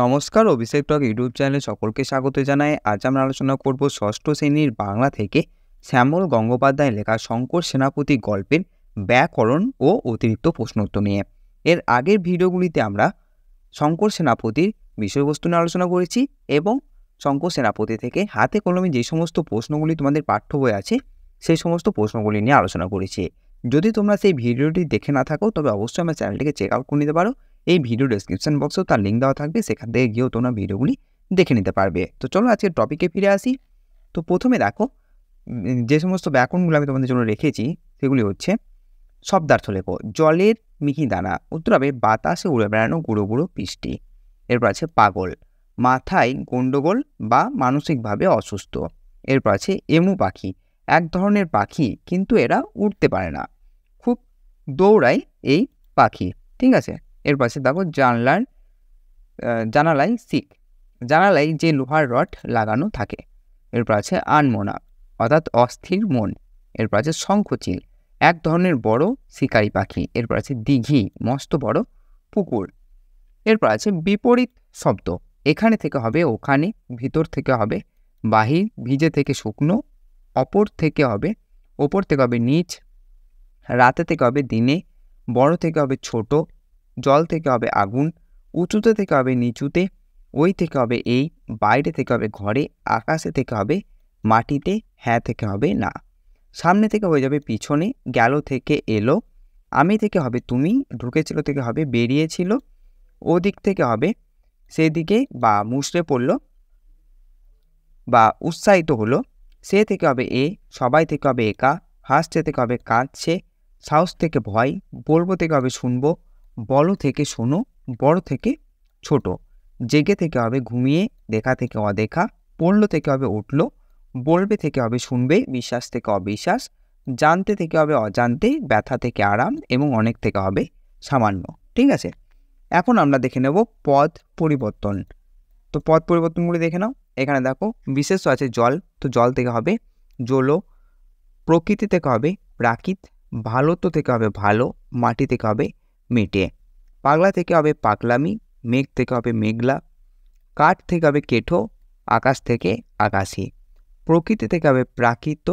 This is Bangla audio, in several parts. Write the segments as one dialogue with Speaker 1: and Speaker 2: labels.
Speaker 1: নমস্কার, অভিষেক টক ইউটিউব চ্যানেলে সকলকে স্বাগত জানাই। আজ আমরা আলোচনা করব ষষ্ঠ শ্রেণীর বাংলা থেকে শ্যামল গঙ্গোপাধ্যায় লেখা শঙ্কর সেনাপতি গল্পের ব্যাকরণ ও অতিরিক্ত প্রশ্নোত্তর নিয়ে। এর আগের ভিডিওগুলিতে আমরা শঙ্কর সেনাপতির বিষয়বস্তু নিয়ে আলোচনা করেছি এবং শঙ্কর সেনাপতি থেকে হাতে কলমে যে সমস্ত প্রশ্নগুলি তোমাদের পাঠ্য বই আছে সেই সমস্ত প্রশ্নগুলি নিয়ে আলোচনা করেছি। যদি তোমরা সেই ভিডিওটি দেখে না থাকো তবে অবশ্যই আমার চ্যানেলটিকে চেক আউট করে নিতে পারো। এই ভিডিও ডেসক্রিপশন বক্সেও তার লিঙ্ক দেওয়া থাকবে, সেখান থেকে গিয়েও তোমরা ভিডিওগুলি দেখে নিতে পারবে। তো চলো আজকের টপিকে ফিরে আসি। তো প্রথমে দেখো, যে সমস্ত ব্যাকরণগুলো আমি তোমাদের জন্য রেখেছি সেগুলি হচ্ছে: শব্দার্থ লেখো। জলের মিহিদানা, উত্তর হবে বাতাসে উড়ে বেড়ানো গুঁড়ো গুঁড়ো বৃষ্টি। এরপর আছে পাগল, মাথায় গন্ডগোল বা মানসিকভাবে অসুস্থ। এরপর আছে এমু পাখি, এক ধরনের পাখি কিন্তু এরা উড়তে পারে না, খুব দৌড়ায় এই পাখি। ঠিক আছে। এরপর আছে দেখো জানালায় শিক, জানালায় যে লোহার রড লাগানো থাকে। এরপর আছে আনমনা, অর্থাৎ অস্থির মন। এরপর আছে শঙ্খচিল, এক ধরনের বড় শিকারী পাখি। এরপর আছে দিঘি, মস্ত বড় পুকুর। এরপর আছে বিপরীত শব্দ, এখানে থেকে হবে ওখানে, ভিতর থেকে হবে বাহির, ভিজে থেকে শুকনো, ওপর থেকে হবে নিচ, রাতে থেকে হবে দিনে, বড় থেকে হবে ছোট, জল থেকে হবে আগুন, উঁচুতে থেকে হবে নিচুতে, ওই থেকে হবে এই, বাইরে থেকে হবে ঘরে, আকাশে থেকে হবে মাটিতে, হ্যাঁ থেকে হবে না, সামনে থেকে হয়ে যাবে পিছনে, গেল থেকে এলো, আমি থেকে হবে তুমি, ঢুকেছিল থেকে হবে বেরিয়েছিল, ওদিক থেকে হবে সেদিকে বা মুষড়ে পড়ল বা উৎসাহিত হলো, সে থেকে হবে এ, সবাই থেকে হবে একা, হাসছে থেকে হবে কাঁদছে, সাহস থেকে ভয়, বলবো থেকে হবে শুনবো, বলো থেকে শোনো, বড় থেকে ছোট, জেগে থেকে হবে ঘুমিয়ে, দেখা থেকে অদেখা, পড়লো থেকে হবে উঠলো, বলবে থেকে হবে শুনবে, বিশ্বাস থেকে অবিশ্বাস, জানতে থেকে হবে অজান্তে, ব্যথা থেকে আরাম এবং অনেক থেকে হবে সামান্য। ঠিক আছে। এখন আমরা দেখে নেব পদ পরিবর্তন। তো পদ পরিবর্তনগুলি দেখে নাও। এখানে দেখো বিশেষ আছে জল, তো জল থেকে হবে জলো, প্রকৃতি থেকে হবে প্রাকৃত, ভালোত্ব থেকে হবে ভালো, মাটি থেকে হবে মেটে, পাগলা থেকে হবে পাগলামি, মেঘ থেকে হবে মেঘলা, কাঠ থেকে হবে কেঠো, আকাশ থেকে আকাশী, প্রকৃতি থেকে হবে প্রাকৃত,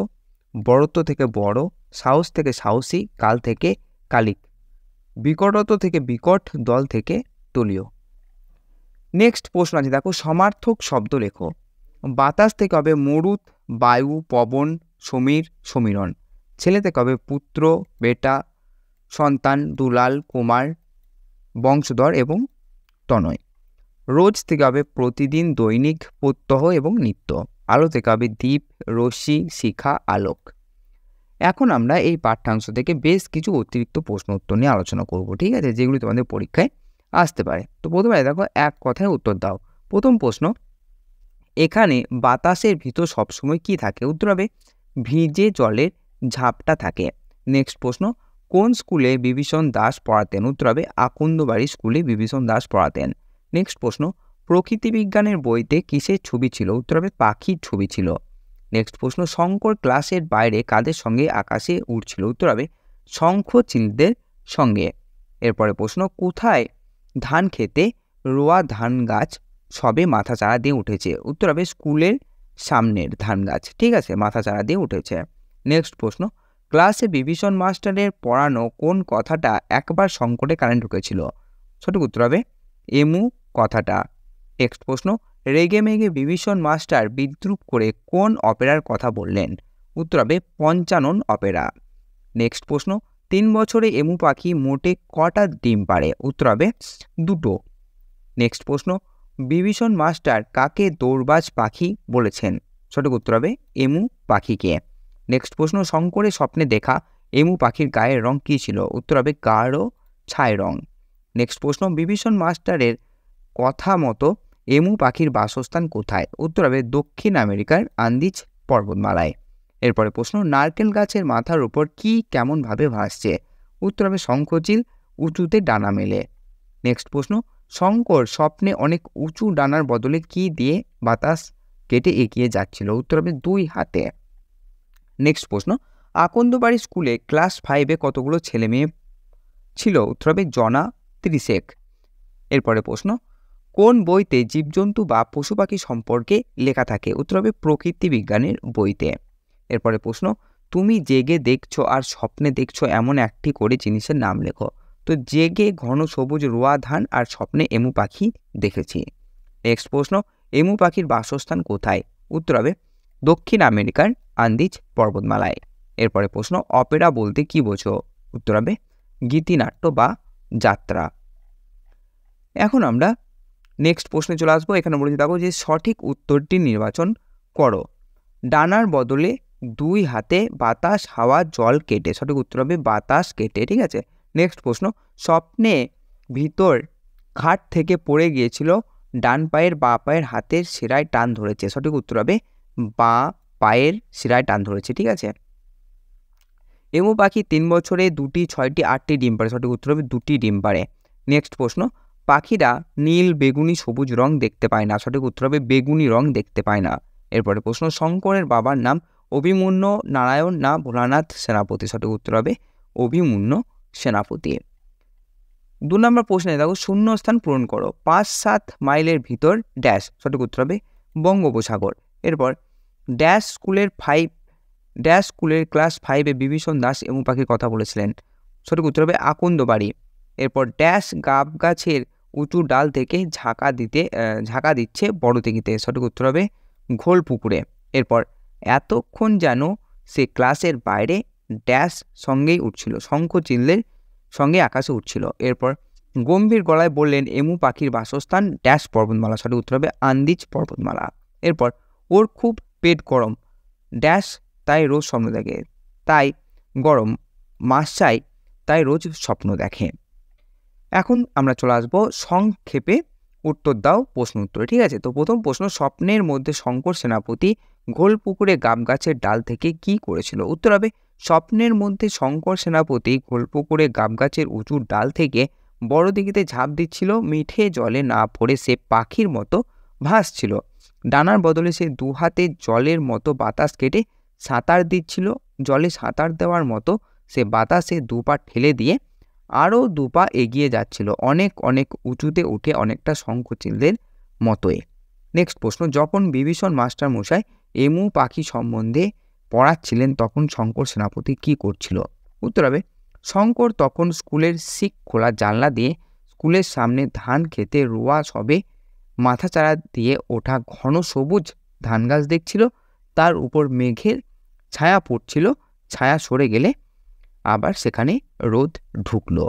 Speaker 1: বড়ত্ব থেকে বড়, সাহস থেকে সাহসী, কাল থেকে কালিক, বিকটত্ব থেকে বিকট, দল থেকে দলীয়। নেক্সট প্রশ্ন আছে দেখো, সমার্থক শব্দ লেখো। বাতাস থেকে হবে মরুত, বায়ু, পবন, সমীর, সমীরণ। ছেলে থেকে হবে পুত্র, বেটা, সন্তান, দুলাল, কুমার, বংশধর এবং তনয়। রোজ থেকে হবে প্রতিদিন, দৈনিক, প্রত্যহ এবং নিত্য। আলো থেকে হবে দ্বীপ, রশ্মি, শিখা, আলোক। এখন আমরা এই পাঠ্যাংশ থেকে বেশ কিছু অতিরিক্ত প্রশ্ন উত্তর নিয়ে আলোচনা করব। ঠিক আছে, যেগুলি তোমাদের পরীক্ষায় আসতে পারে। তো প্রথমে দেখো, এক কথায় উত্তর দাও। প্রথম প্রশ্ন, এখানে বাতাসের ভিতর সবসময় কি থাকে? উত্তর হবে ভিজে জলের ঝাপটা থাকে। নেক্সট প্রশ্ন, কোন স্কুলে বিভীষণ দাস পড়াতেন? উত্তর হবে আকন্দবাড়ি স্কুলে বিভীষণ দাস পড়াতেন। নেক্সট প্রশ্ন, প্রকৃতি বিজ্ঞানের বইতে কিসের ছবি ছিল? উত্তর হবে পাখির ছবি ছিল। নেক্সট প্রশ্ন, শঙ্কর ক্লাসের বাইরে কাদের সঙ্গে আকাশে উড়ছিল? উত্তর হবে শঙ্খচিলদের সঙ্গে। এরপরে প্রশ্ন, কোথায় ধান খেতে রোয়া ধান গাছ সবে মাথা চারা দিয়ে উঠেছে? উত্তর হবে স্কুলের সামনের ধান গাছ। ঠিক আছে, মাথা চারা দিয়ে উঠেছে। নেক্সট প্রশ্ন, ক্লাসে বিভীষণ মাস্টারের পড়ানো কোন কথাটা একবার শঙ্করে কানে ঢুকেছিল? সঠিক উত্তর হবে এমু কথাটা। নেক্সট প্রশ্ন, রেগে মেগে বিভীষণ মাস্টার বিদ্রুপ করে কোন অপেরার কথা বললেন? উত্তর হবে পঞ্চানন অপেরা। নেক্সট প্রশ্ন, 3 বছরে এমু পাখি মোটে কটা ডিম পাড়ে? উত্তর হবে 2টো। নেক্সট প্রশ্ন, বিভীষণ মাস্টার কাকে দৌড়বাজ পাখি বলেছেন? সঠিক উত্তর হবে এমু পাখিকে। নেক্সট প্রশ্ন, শঙ্করের স্বপ্নে দেখা এমু পাখির গায়ের রং কী ছিল? উত্তর হবে গাঢ় ছাই রং। নেক্সট প্রশ্ন, বিভীষণ মাস্টারের কথা মতো এমু পাখির বাসস্থান কোথায়? উত্তর হবে দক্ষিণ আমেরিকার আন্দিজ পর্বতমালায়। এরপরে প্রশ্ন, নারকেল গাছের মাথার উপর কি কেমনভাবে ভাসছে? উত্তর হবে শঙ্খচিল উঁচুতে ডানা মেলে। নেক্সট প্রশ্ন, শঙ্কর স্বপ্নে অনেক উঁচু ডানার বদলে কি দিয়ে বাতাস কেটে এগিয়ে যাচ্ছিল? উত্তর হবে 2 হাতে। নেক্সট প্রশ্ন, আকন্দবাড়ি স্কুলে ক্লাস 5-এ কতগুলো ছেলে মেয়ে ছিল? উত্তর হবে জনা 30। এরপরে প্রশ্ন, কোন বইতে জীবজন্তু বা পশু পাখি সম্পর্কে লেখা থাকে? উত্তর হবে প্রকৃতি বিজ্ঞানের বইতে। এরপরে প্রশ্ন, তুমি জেগে দেখছো আর স্বপ্নে দেখছো এমন একটি করে জিনিসের নাম লেখো। তো জেগে ঘন সবুজ রোয়া ধান আর স্বপ্নে এমু পাখি দেখেছি। নেক্সট প্রশ্ন, এমু পাখির বাসস্থান কোথায়? উত্তর হবে দক্ষিণ আমেরিকার আন্দিজ পর্বতমালায়। এরপরে প্রশ্ন, অপেরা বলতে কি বোঝো? উত্তর হবে গীতিনাট্য বা যাত্রা। এখন আমরা নেক্সট প্রশ্নে চলে আসবো। এখানে বলেছি দেখো যে সঠিক উত্তরটি নির্বাচন করো। ডানার বদলে দুই হাতে বাতাস হাওয়া জল কেটে। সঠিক উত্তর হবে বাতাস কেটে। ঠিক আছে। নেক্সট প্রশ্ন, স্বপ্নে ভিতর খাট থেকে পড়ে গিয়েছিল, ডান পায়ের বা পায়ের হাতের শিরায় টান ধরেছে। সঠিক উত্তর হবে বা পায়ের শিরায় টান ধরেছে। ঠিক আছে। এমু পাখি 3 বছরে 2টি 6টি 8টি ডিম পাড়ে। সঠিক উত্তর হবে 2টি ডিম পাড়ে। নেক্সট প্রশ্ন, পাখিরা নীল বেগুনি সবুজ রং দেখতে পায় না। সঠিক উত্তর হবে বেগুনি রং দেখতে পায় না। এরপরে প্রশ্ন, শঙ্করের বাবার নাম অভিমন্যু নারায়ণ না ভোলানাথ সেনাপতি। সঠিক উত্তর হবে অভিমন্যু সেনাপতি। 2 নম্বর প্রশ্নে দেখো শূন্যস্থান পূরণ করো। 5-7 মাইলের ভিতর ড্যাশ। সঠিক উত্তর হবে বঙ্গোপসাগর। এরপর ড্যাশ স্কুলের ক্লাস 5-এ বিভীষণ দাস এমু পাখির কথা বলেছিলেন। সঠিক উত্তর হবে আকন্দবাড়ি। এরপর ড্যাশ গাব গাছের উঁচু ডাল থেকে ঝাঁকা দিচ্ছে বড় দিঘিতে। সঠিক উত্তর হবে ঘোল পুকুরে। এরপর এতক্ষণ যেন সে ক্লাসের বাইরে ড্যাশ সঙ্গেই উঠছিল, শঙ্খ চিহ্নের সঙ্গে আকাশে উঠছিল। এরপর গম্ভীর গলায় বললেন এমু পাখির বাসস্থান ড্যাশ পর্বতমালা। সঠিক উত্তর হবে আন্দিজ পর্বতমালা। এরপর ওর খুব পেট গরম ড্যাশ তাই রোজ স্বপ্ন দেখে, তাই গরম মাসাই তাই রোজ স্বপ্ন দেখে। এখন আমরা চলে আসবো সংক্ষেপে উত্তর দাও প্রশ্ন উত্তরে। ঠিক আছে। তো প্রথম প্রশ্ন, স্বপ্নের মধ্যে শঙ্কর সেনাপতি ঘোল পুকুরে গাব গাছের ডাল থেকে কি করেছিল? উত্তর হবে স্বপ্নের মধ্যে শঙ্কর সেনাপতি ঘোল পুকুরে গাব গাছের উঁচু ডাল থেকে বড় দিঘিতে ঝাঁপ দিচ্ছিল। মিঠে জলে না পড়ে সে পাখির মতো ভাসছিল। ডানার বদলে সে দুহাতে জলের মতো বাতাস কেটে সাঁতার দিচ্ছিল। জলে সাঁতার দেওয়ার মতো সে বাতাসে 2 পা ঠেলে দিয়ে আরও 2 পা এগিয়ে যাচ্ছিল, অনেক অনেক উঁচুতে উঠে, অনেকটা শঙ্খচিলদের মতোই। নেক্সট প্রশ্ন, যখন বিভীষণ মাস্টার মশাই এমু পাখি সম্বন্ধে পড়াচ্ছিলেন তখন শঙ্কর সেনাপতি কি করছিল? উত্তর হবে শঙ্কর তখন স্কুলের শিক খোলা জানলা দিয়ে স্কুলের সামনে ধান খেতে রোয়া সবে মাথাচাড়া দিয়ে ওঠা ঘন সবুজ ধান গাছ দেখছিল। তার উপর মেঘের ছায়া পড়ছিল, ছায়া সরে গেলে আবার সেখানে রোদ ঢুকলো।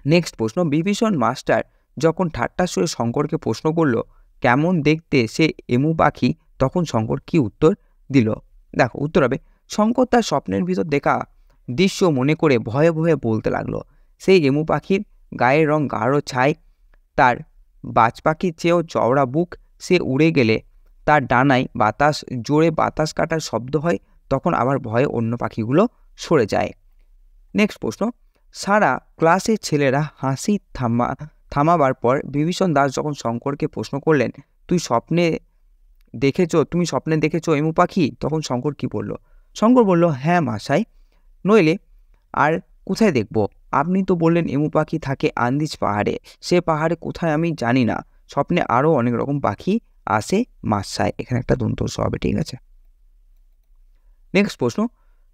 Speaker 1: নেক্সট প্রশ্ন, বিভীষণ মাস্টার যখন ঠাট্টার সুরে শঙ্করকে প্রশ্ন করল কেমন দেখতে সে এমু পাখি, তখন শঙ্কর কি উত্তর দিল? দেখো উত্তর হবে শঙ্কর তার স্বপ্নের ভিতর দেখা দৃশ্য মনে করে ভয়ে ভয়ে বলতে লাগলো, সেই এমু পাখির গায়ের রং গাঢ় ছাই, তার বাজ পাখির চেয়েও চওড়া বুক, সে উড়ে গেলে তার ডানায় জোরে বাতাস কাটার শব্দ হয়, তখন আবার ভয়ে অন্য পাখিগুলো সরে যায়। নেক্সট প্রশ্ন, সারা ক্লাসের ছেলেরা হাসি থামাবার পর বিভীষণ দাস যখন শঙ্করকে প্রশ্ন করলেন তুমি স্বপ্নে দেখেছো এমু পাখি, তখন শঙ্কর কি বলল? শঙ্কর বলল হ্যাঁ মশাই, নইলে আর কোথায় দেখব? আপনি তো বললেন এমু পাখি থাকে আন্দিজ পাহাড়ে, সে পাহাড়ে কোথায় আমি জানি না, স্বপ্নে আরও অনেক রকম পাখি আসে মশাই। এখানে একটা দন্ত স হবে। ঠিক আছে। নেক্সট প্রশ্ন,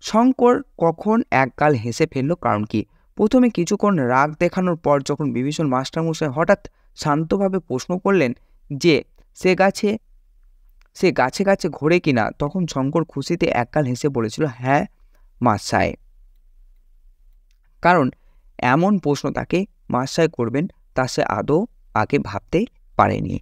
Speaker 1: শঙ্কর কখন একগাল হেসে ফেলল, কারণ কি? প্রথমে কিছুক্ষণ রাগ দেখানোর পর যখন বিভীষণ মাস্টারমশাই হঠাৎ শান্তভাবে প্রশ্ন করলেন যে সে গাছে গাছে ঘোরে কিনা, তখন শঙ্কর খুশিতে একগাল হেসে বলেছিল হ্যাঁ মশাই, কারণ এমন প্রশ্ন তাকে মশাই করবেন তা সে আদৌ আগে ভাবতে পারেনি।